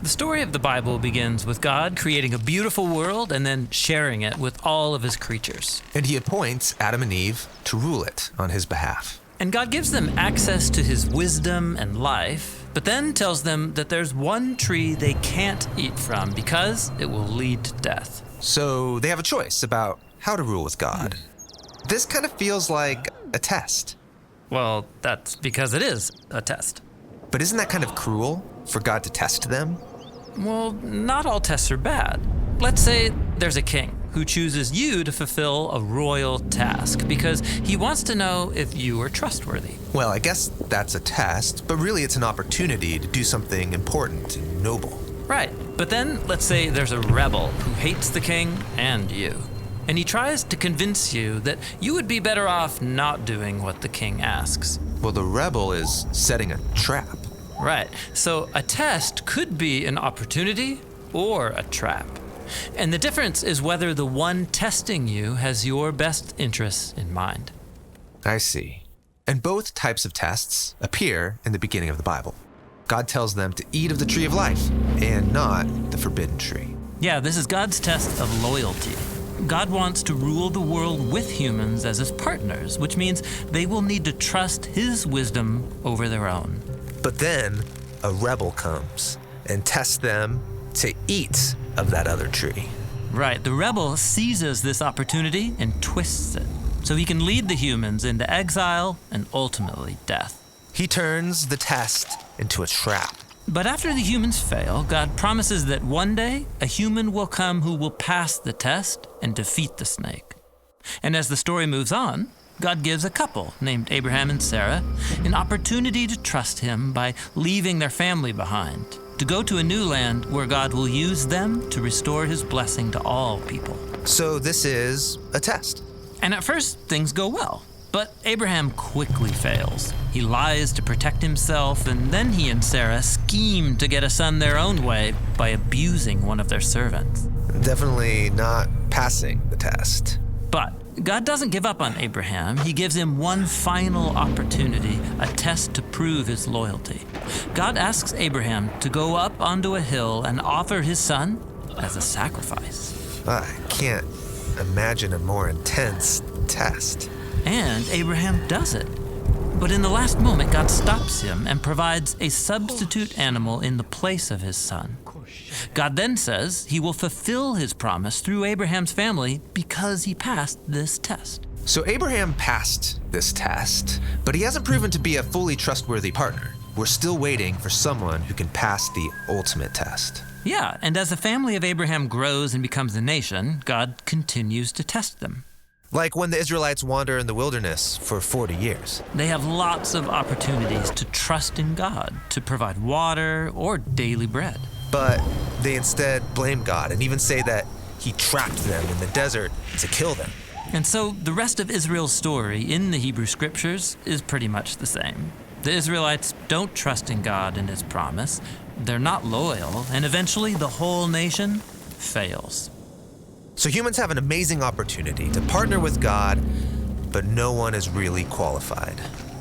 The story of the Bible begins with God creating a beautiful world and then sharing it with all of his creatures. And he appoints Adam and Eve to rule it on his behalf. And God gives them access to his wisdom and life, but then tells them that there's one tree they can't eat from because it will lead to death. So they have a choice about how to rule with God. This kind of feels like a test. Well, that's because it is a test. But isn't that kind of cruel for God to test them? Well, not all tests are bad. Let's say there's a king who chooses you to fulfill a royal task because he wants to know if you are trustworthy. Well, I guess that's a test, but really it's an opportunity to do something important and noble. Right, but then let's say there's a rebel who hates the king and you. And he tries to convince you that you would be better off not doing what the king asks. Well, the rebel is setting a trap. Right, so a test could be an opportunity or a trap. And the difference is whether the one testing you has your best interests in mind. I see. And both types of tests appear in the beginning of the Bible. God tells them to eat of the tree of life and not the forbidden tree. Yeah, this is God's test of loyalty. God wants to rule the world with humans as his partners, which means they will need to trust his wisdom over their own. But then a rebel comes and tests them to eat of that other tree. Right, the rebel seizes this opportunity and twists it, so he can lead the humans into exile and ultimately death. He turns the test into a trap. But after the humans fail, God promises that one day a human will come who will pass the test and defeat the snake. And as the story moves on, God gives a couple named Abraham and Sarah an opportunity to trust him by leaving their family behind, to go to a new land where God will use them to restore his blessing to all people. So this is a test. And at first, things go well. But Abraham quickly fails. He lies to protect himself, and then he and Sarah scheme to get a son their own way by abusing one of their servants. Definitely not passing the test. But God doesn't give up on Abraham. He gives him one final opportunity, a test to prove his loyalty. God asks Abraham to go up onto a hill and offer his son as a sacrifice. I can't imagine a more intense test. And Abraham does it. But in the last moment, God stops him and provides a substitute animal in the place of his son. God then says he will fulfill his promise through Abraham's family because he passed this test. So Abraham passed this test, but he hasn't proven to be a fully trustworthy partner. We're still waiting for someone who can pass the ultimate test. Yeah, and as the family of Abraham grows and becomes a nation, God continues to test them. Like when the Israelites wander in the wilderness for 40 years. They have lots of opportunities to trust in God, to provide water or daily bread. But they instead blame God and even say that he trapped them in the desert to kill them. And so the rest of Israel's story in the Hebrew scriptures is pretty much the same. The Israelites don't trust in God and his promise. They're not loyal, and eventually the whole nation fails. So humans have an amazing opportunity to partner with God, but no one is really qualified.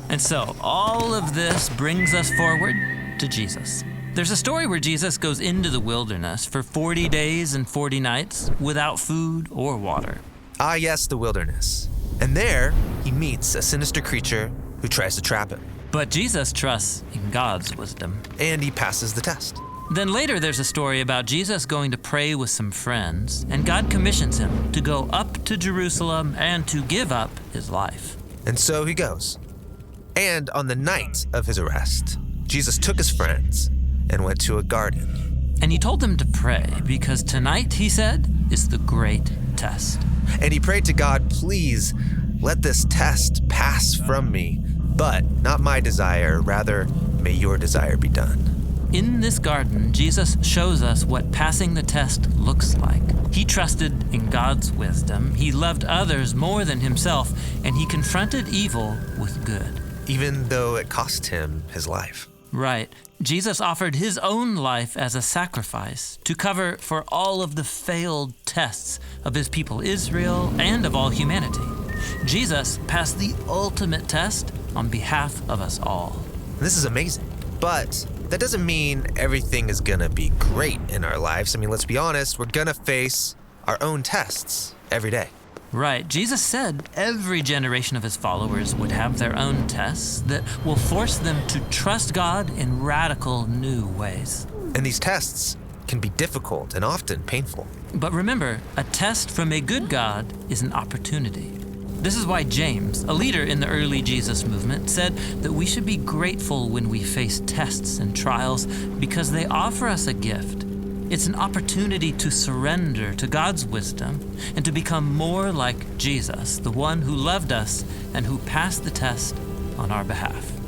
And so all of this brings us forward to Jesus. There's a story where Jesus goes into the wilderness for 40 days and 40 nights without food or water. Ah, yes, the wilderness. And there, he meets a sinister creature who tries to trap him. But Jesus trusts in God's wisdom. And he passes the test. Then later there's a story about Jesus going to pray with some friends, and God commissions him to go up to Jerusalem and to give up his life. And so he goes. And on the night of his arrest, Jesus took his friends and went to a garden. And he told them to pray because tonight, he said, is the great test. And he prayed to God, please let this test pass from me, but not my desire, rather may your desire be done. In this garden, Jesus shows us what passing the test looks like. He trusted in God's wisdom, he loved others more than himself, and he confronted evil with good. Even though it cost him his life. Right. Jesus offered his own life as a sacrifice to cover for all of the failed tests of his people Israel and of all humanity. Jesus passed the ultimate test on behalf of us all. This is amazing. But that doesn't mean everything is gonna be great in our lives. I mean, let's be honest, we're gonna face our own tests every day. Right. Jesus said every generation of his followers would have their own tests that will force them to trust God in radical new ways. And these tests can be difficult and often painful. But remember, a test from a good God is an opportunity. This is why James, a leader in the early Jesus movement, said that we should be grateful when we face tests and trials because they offer us a gift. It's an opportunity to surrender to God's wisdom and to become more like Jesus, the one who loved us and who passed the test on our behalf.